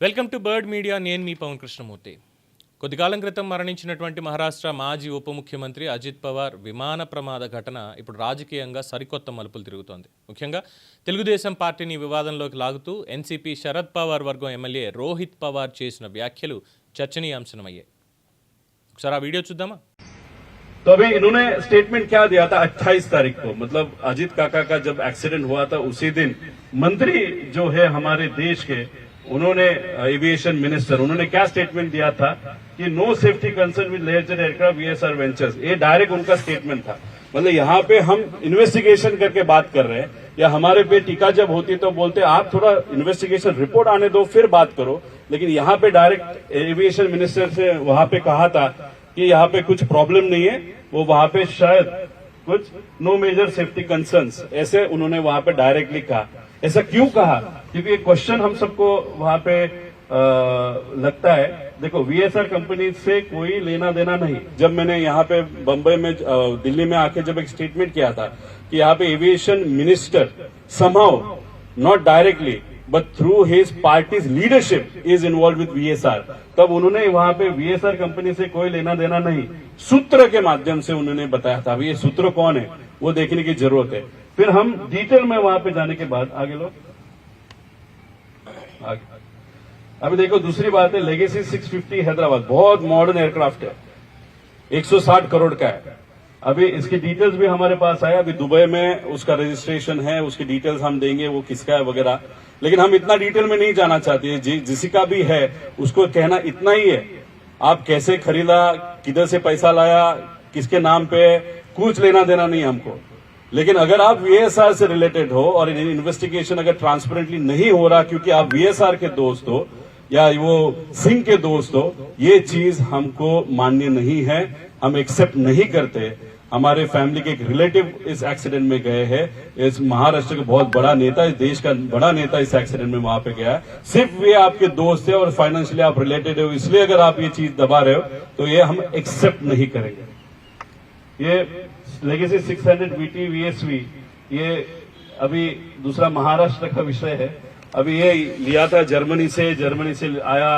Welcome to bird media. నేను మీ పవన్ కృష్ణమూర్తి. కొద్ది కాలం క్రితం మరణించినటువంటి మహారాష్ట్ర మాజీ ఉప ముఖ్యమంత్రి అజిత్ పవార్ విమాన ప్రమాద ఘటన ఇప్పుడు రాజకీయంగా సరికొత్త మలుపులు తిరుగుతోంది. ముఖ్యంగా తెలుగుదేశం పార్టీని వివాదంలోకి లాగుతూ ఎన్సీపీ శరద్ పవార్ వర్గం ఎమ్మెల్యే రోహిత్ పవార్ చేసిన వ్యాఖ్యలు చర్చనీయాంశమయ్యాయి. ఒకసారి ఆ వీడియో చూద్దామా? तो अभी इन्होंने स्टेटमेंट क्या दिया था 28 तारीख को, मतलब अजीत काका का जब एक्सीडेंट हुआ था उसी दिन मंत्री जो है हमारे देश के, उन्होंने एविएशन मिनिस्टर, उन्होंने क्या स्टेटमेंट दिया था कि no safety concern with Learjet aircraft VSR Ventures. ये डायरेक्ट उनका स्टेटमेंट था. मतलब यहाँ पे हम इन्वेस्टिगेशन करके बात कर रहे हैं, या हमारे पे टीका जब होती तो बोलते आप थोड़ा इन्वेस्टिगेशन रिपोर्ट आने दो फिर बात करो, लेकिन यहाँ पे डायरेक्ट एविएशन मिनिस्टर से वहां पे कहा था कि यहाँ पे कुछ प्रॉब्लम नहीं है, वो वहां पे शायद कुछ नो मेजर सेफ्टी कंसर्न्स ऐसे उन्होंने वहां पे डायरेक्टली कहा. ऐसा क्यों कहा? क्योंकि ये क्वेश्चन हम सबको वहां पे लगता है. देखो, वीएसआर कंपनी से कोई लेना देना नहीं. जब मैंने यहाँ पे बंबई में दिल्ली में आके जब एक स्टेटमेंट किया था कि यहाँ पे aviation minister somehow not directly but through his party's leadership is involved with VSR, तब उन्होंने वहां पे VSR कंपनी से कोई लेना देना नहीं, सूत्र के माध्यम से उन्होंने बताया था. अभी ये सूत्र कौन है वो देखने की जरूरत है. फिर हम डिटेल में वहां पे जाने के बाद आगे लो. अभी देखो, दूसरी बात है लेगेसी 650 हैदराबाद, बहुत मॉडर्न एयरक्राफ्ट है, 160 करोड़ का है. अभी इसकी डिटेल्स भी हमारे पास आया. अभी दुबई में उसका रजिस्ट्रेशन है, उसकी डिटेल्स हम देंगे, वो किसका है वगैरह. लेकिन हम इतना डिटेल में नहीं जाना चाहते. जिसी का भी है उसको कहना इतना ही है, आप कैसे खरीदा, किधर से पैसा लाया, किसके नाम पे, कुछ लेना देना नहीं हमको. लेकिन अगर आप वीएसआर से रिलेटेड हो और इन्वेस्टिगेशन अगर ट्रांसपेरेंटली नहीं हो रहा क्योंकि आप वीएसआर के दोस्त हो या वो सिंह के दोस्त हो, ये चीज हमको मान्य नहीं है, हम एक्सेप्ट नहीं करते. हमारे फैमिली के एक रिलेटिव इस एक्सीडेंट में गए हैं. इस महाराष्ट्र का बहुत बड़ा नेता, इस देश का बड़ा नेता इस एक्सीडेंट में वहां पे गया है. सिर्फ वे आपके दोस्त है और फाइनेंशियली आप रिलेटेड हो, इसलिए अगर आप ये चीज दबा रहे हो तो ये हम एक्सेप्ट नहीं करेंगे. ये लेगेसी 600 वीटी वीएसवी, ये अभी दूसरा महाराष्ट्र का विषय है. अभी ये लिया था जर्मनी से आया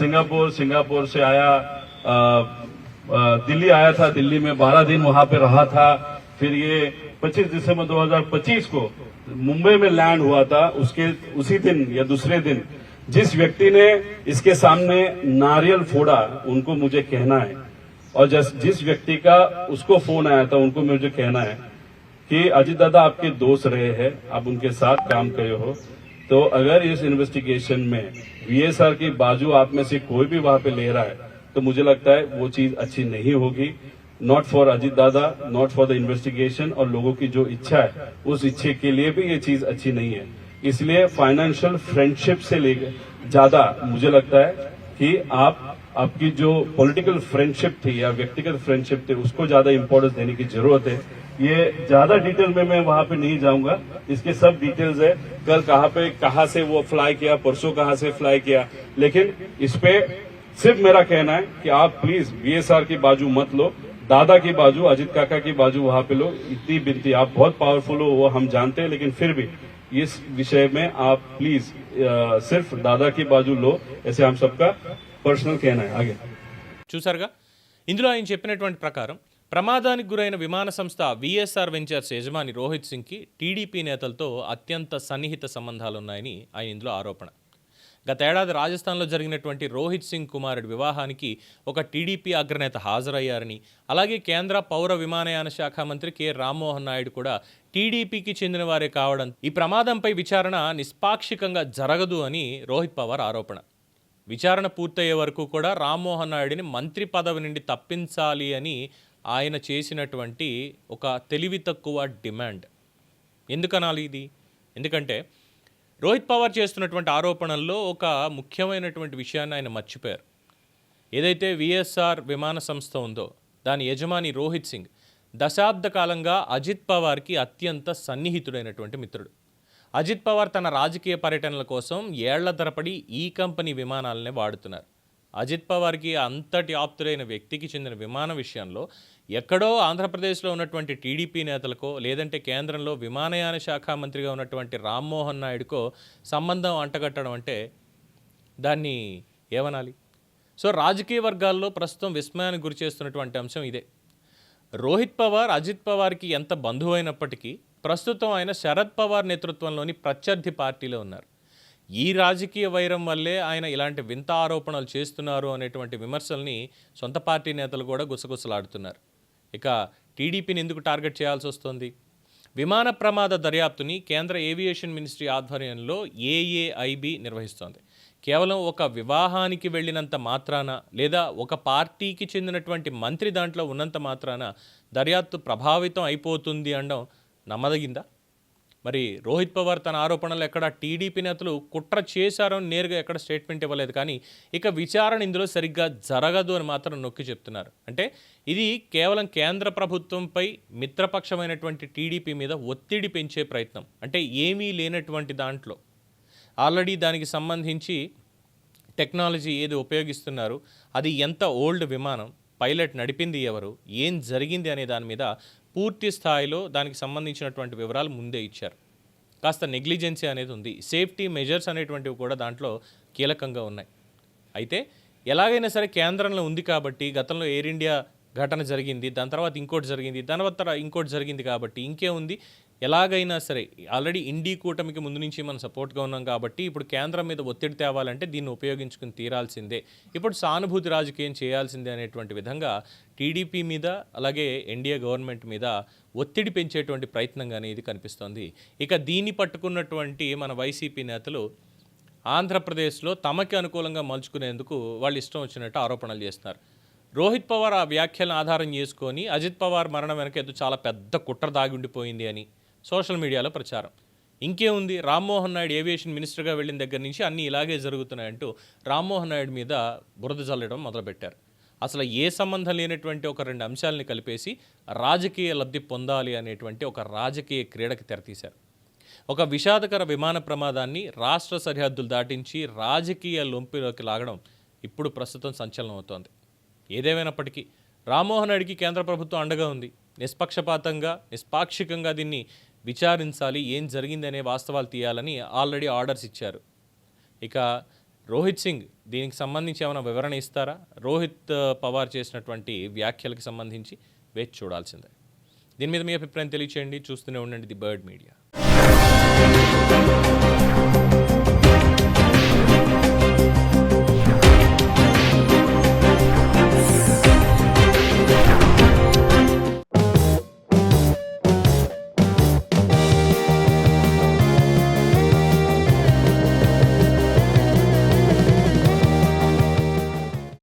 सिंगापुर से आया दिल्ली आया था. दिल्ली में 12 दिन वहां पे रहा था. फिर ये 25 दिसंबर 2025 को मुंबई में लैंड हुआ था. उसी दिन या दूसरे दिन जिस व्यक्ति ने इसके सामने नारियल फोड़ा उनको मुझे कहना है, और जिस व्यक्ति का उसको फोन आया था उनको मुझे कहना है कि अजीत दादा आपके दोस्त रहे हैं, आप उनके साथ काम करे हो, तो अगर इस इन्वेस्टिगेशन में वीएसआर की बाजू आप में से कोई भी वहां पे ले रहा है तो मुझे लगता है वो चीज अच्छी नहीं होगी. नॉट फॉर अजीत दादा, नॉट फॉर द इन्वेस्टिगेशन, और लोगों की जो इच्छा है उस इच्छे के लिए भी ये चीज अच्छी नहीं है. इसलिए फाइनेंशियल फ्रेंडशिप से लेकर ज्यादा मुझे लगता है कि आपकी जो पॉलिटिकल फ्रेंडशिप थी या व्यक्तिगत फ्रेंडशिप थी उसको ज्यादा इंपॉर्टेंस देने की जरूरत है. ये ज्यादा डिटेल में मैं वहां पे नहीं जाऊंगा. इसके सब डिटेल्स है, कल कहां से वो फ्लाई किया, परसों कहां से फ्लाई किया. लेकिन इस पे सिर्फ मेरा कहना है कि आप प्लीज वीएसआर की बाजू मत लो, दादा की बाजू, अजीत काका की बाजू वहां पे लो. इतनी बिनती, आप बहुत पावरफुल हो वो हम जानते हैं, लेकिन फिर भी इस विषय में आप प्लीज सिर्फ दादा की बाजू लो, ऐसे हम सबका पर्सनल कहना है. आगे చూసారుగా, ఇందులో ఆయన చెప్పినటువంటి ప్రకారం ప్రమాదానికి గురైన విమాన సంస్థ వీఎస్ఆర్ వెంచర్స్ యజమాని రోహిత్ సింగ్కి టీడీపీ నేతలతో అత్యంత సన్నిహిత సంబంధాలున్నాయని ఆయన ఇందులో ఆరోపణ. గతేడాది రాజస్థాన్లో జరిగినటువంటి రోహిత్ సింగ్ కుమారుడి వివాహానికి ఒక టీడీపీ అగ్రనేత హాజరయ్యారని, అలాగే కేంద్ర పౌర విమానయాన శాఖ మంత్రి కె రామ్మోహన్ నాయుడు కూడా టీడీపీకి చెందిన వారే కావడం, ఈ ప్రమాదంపై విచారణ నిష్పాక్షికంగా జరగదు అని రోహిత్ పవార్ ఆరోపణ. విచారణ పూర్తయ్యే వరకు కూడా రామ్మోహన్ నాయుడిని మంత్రి పదవి నుండి తప్పించాలి అని ఆయన చేసినటువంటి ఒక తెలివి తక్కువ డిమాండ్. ఎందుకనాలి ఇది? ఎందుకంటే రోహిత్ పవార్ చేస్తున్నటువంటి ఆరోపణల్లో ఒక ముఖ్యమైనటువంటి విషయాన్ని ఆయన మర్చిపోయారు. ఏదైతే విఎస్ఆర్ విమాన సంస్థ ఉందో దాని యజమాని రోహిత్ సింగ్ దశాబ్ద కాలంగా అజిత్ పవార్కి అత్యంత సన్నిహితుడైనటువంటి మిత్రుడు. అజిత్ పవార్ తన రాజకీయ పర్యటనల కోసం ఏళ్ల తరబడి ఈ కంపెనీ విమానాలనే వాడుతున్నారు. అజిత్ పవార్కి అంతటి ఆప్తులైన వ్యక్తికి చెందిన విమాన విషయంలో ఎక్కడో ఆంధ్రప్రదేశ్లో ఉన్నటువంటి టీడీపీ నేతలకో లేదంటే కేంద్రంలో విమానయాన శాఖ మంత్రిగా ఉన్నటువంటి రామ్మోహన్ నాయుడుకో సంబంధం అంటగట్టడం అంటే దాన్ని ఏమనాలి? సో రాజకీయ వర్గాల్లో ప్రస్తుతం విస్మయానికి గురి చేస్తున్నటువంటి అంశం ఇదే. రోహిత్ పవార్ అజిత్ పవార్కి ఎంత బంధువు అయినప్పటికీ ప్రస్తుతం ఆయన శరద్ పవార్ నేతృత్వంలోని ప్రత్యర్థి పార్టీలో ఉన్నారు. ఈ రాజకీయ వైరం వల్లే ఆయన ఇలాంటి వింత ఆరోపణలు చేస్తున్నారు అనేటువంటి విమర్శల్ని సొంత పార్టీ నేతలు కూడా గుసగుసలాడుతున్నారు. ఇక టీడీపీని ఎందుకు టార్గెట్ చేయాల్సి వస్తుంది? విమాన ప్రమాద దర్యాప్తుని కేంద్ర ఏవియేషన్ మినిస్ట్రీ ఆధ్వర్యంలో ఏఏఐబి నిర్వహిస్తోంది. కేవలం ఒక వివాహానికి వెళ్ళినంత మాత్రాన లేదా ఒక పార్టీకి చెందినటువంటి మంత్రి దాంట్లో ఉన్నంత మాత్రాన దర్యాప్తు ప్రభావితం అయిపోతుంది అనడం నమ్మదగిందా? మరి రోహిత్ పవార్ తన ఆరోపణలు ఎక్కడ టీడీపీ నేతలు కుట్ర చేశారని నేరుగా ఎక్కడ స్టేట్మెంట్ ఇవ్వలేదు. కానీ ఇక విచారణ ఇందులో సరిగ్గా జరగదు అని మాత్రం నొక్కి చెప్తున్నారు. అంటే ఇది కేవలం కేంద్ర ప్రభుత్వంపై మిత్రపక్షమైనటువంటి టీడీపీ మీద ఒత్తిడి పెంచే ప్రయత్నం. అంటే ఏమీ లేనటువంటి దాంట్లో ఆల్రెడీ దానికి సంబంధించి టెక్నాలజీ ఏది ఉపయోగిస్తున్నారు, అది ఎంత ఓల్డ్ విమానం, పైలట్ నడిపింది ఎవరు, ఏం జరిగింది అనే దాని మీద పూర్తి స్థాయిలో దానికి సంబంధించినటువంటి వివరాలు ముందే ఇచ్చారు. కాస్త నెగ్లిజెన్సీ అనేది ఉంది. సేఫ్టీ మెజర్స్ అనేటువంటివి కూడా దాంట్లో కీలకంగా ఉన్నాయి. అయితే ఎలాగైనా సరే కేంద్రంలో ఉంది కాబట్టి గతంలో ఎయిర్ ఇండియా ఘటన జరిగింది, దాని తర్వాత ఇంకోటి జరిగింది, దాని తర్వాత ఇంకోటి జరిగింది కాబట్టి ఇంకేముంది, ఎలాగైనా సరే ఆల్రెడీ ఇండీ కూటమికి ముందు నుంచి మనం సపోర్ట్గా ఉన్నాం కాబట్టి ఇప్పుడు కేంద్రం మీద ఒత్తిడి తేవాలంటే దీన్ని ఉపయోగించుకుని తీరాల్సిందే, ఇప్పుడు సానుభూతి రాజకీయం చేయాల్సిందే అనేటువంటి విధంగా టీడీపీ మీద అలాగే ఎన్డీఏ గవర్నమెంట్ మీద ఒత్తిడి పెంచేటువంటి ప్రయత్నంగానే ఇది కనిపిస్తోంది. ఇక దీన్ని పట్టుకున్నటువంటి మన వైసీపీ నేతలు ఆంధ్రప్రదేశ్లో తమకి అనుకూలంగా మలుచుకునేందుకు వాళ్ళు ఇష్టం వచ్చినట్టు ఆరోపణలు చేస్తున్నారు. రోహిత్ పవార్ ఆ వ్యాఖ్యలను ఆధారం చేసుకొని అజిత్ పవార్ మరణం వెనక ఏదో చాలా పెద్ద కుట్ర దాగి ఉండిపోయింది అని సోషల్ మీడియాలో ప్రచారం. ఇంకేముంది, రామ్మోహన్ నాయుడు ఏవియేషన్ మినిస్టర్గా వెళ్ళిన దగ్గర నుంచి అన్నీ ఇలాగే జరుగుతున్నాయంటూ రామ్మోహన్ నాయుడు మీద బురద జల్లడం మొదలుపెట్టారు. అసలు ఏ సంబంధం లేనటువంటి ఒక రెండు అంశాలని కలిపేసి రాజకీయ లబ్ధి పొందాలి అనేటువంటి ఒక రాజకీయ క్రీడకి తెరతీశారు. ఒక విషాదకర విమాన ప్రమాదాన్ని రాష్ట్ర సరిహద్దులు దాటించి రాజకీయ లొంపిలోకి లాగడం ఇప్పుడు ప్రస్తుతం సంచలనం అవుతోంది. ఏదేమైనప్పటికీ రామ్మోహన్ నాయుడికి కేంద్ర ప్రభుత్వం అండగా ఉంది. నిష్పక్షపాతంగా నిష్పాక్షికంగా దీన్ని విచారించాలి, ఏం జరిగిందనే వాస్తవాలు తీయాలని ఆల్రెడీ ఆర్డర్స్ ఇచ్చారు. ఇక రోహిత్ సింగ్ దీనికి సంబంధించి ఏమైనా వివరణ ఇస్తారా? రోహిత్ పవార్ చేసినటువంటి వ్యాఖ్యలకు సంబంధించి వేచి చూడాల్సిందే. దీని మీద మీ అభిప్రాయం తెలియచేయండి. చూస్తూనే ఉండండి ది బర్డ్ మీడియా.